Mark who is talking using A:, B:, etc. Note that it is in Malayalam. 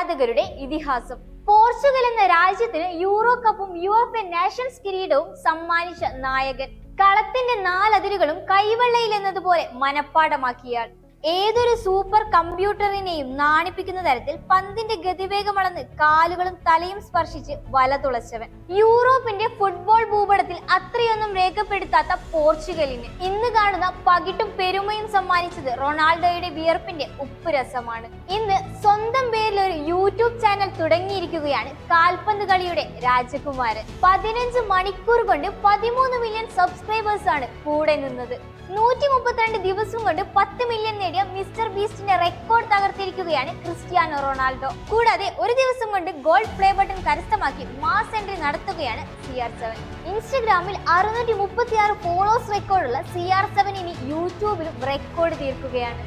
A: ആരാധകരുടെ ഇതിഹാസം. പോർച്ചുഗൽ എന്ന രാജ്യത്തിന് യൂറോ കപ്പും യുഎഫ്എ നേഷൻസ് കിരീടവും സമ്മാനിച്ച നായകൻ. കളത്തിന്റെ നാലതിരുകളും കൈവെള്ളയിൽ എന്നതുപോലെ മനപ്പാടമാക്കിയാൽ ഏതൊരു സൂപ്പർ കമ്പ്യൂട്ടറിനെയും നാണിപ്പിക്കുന്ന തരത്തിൽ പന്തിന്റെ ഗതിവേഗം അളന്ന് കാലുകളും തലയും സ്പർശിച്ച് വല തുളച്ചവൻ. യൂറോപ്പിന്റെ ഫുട്ബോൾ ഭൂപടത്തിൽ അത്രയൊന്നും രേഖപ്പെടുത്താത്ത പോർച്ചുഗലിന് ഇന്ന് കാണുന്ന പകിട്ടും പെരുമയും സമ്മാനിച്ചത് റൊണാൾഡോയുടെ വിയർപ്പിന്റെ ഉപ്പുരസമാണ്. ഇന്ന് സ്വന്തം പേരിൽ ഒരു യൂട്യൂബ് ചാനൽ തുടങ്ങിയിരിക്കുകയാണ് കാൽപന്ത് കളിയുടെ രാജകുമാരൻ. 15 മണിക്കൂർ കൊണ്ട് 13 മില്യൺ സബ്സ്ക്രൈബേഴ്സ് ആണ് കൂടെ നിന്നത്. 132 ദിവസം കൊണ്ട് 10 മില്യൺ നേടിയ മിസ്റ്റർ ബീസ്റ്റിന്റെ റെക്കോർഡ് തകർത്തിരിക്കുകയാണ് ക്രിസ്ത്യാനോ റൊണാൾഡോ. കൂടാതെ ഒരു ദിവസം കൊണ്ട് ഗോൾഡ് പ്ലേ ബട്ടൺ കരസ്ഥമാക്കി മാസ് എൻട്രി നടത്തുകയാണ് CR7. ഇൻസ്റ്റഗ്രാമിൽ 636 ഫോളോവേഴ്സ് റെക്കോർഡുള്ള CR7 ഇനി യൂട്യൂബിലും റെക്കോർഡ് തീർക്കുകയാണ്.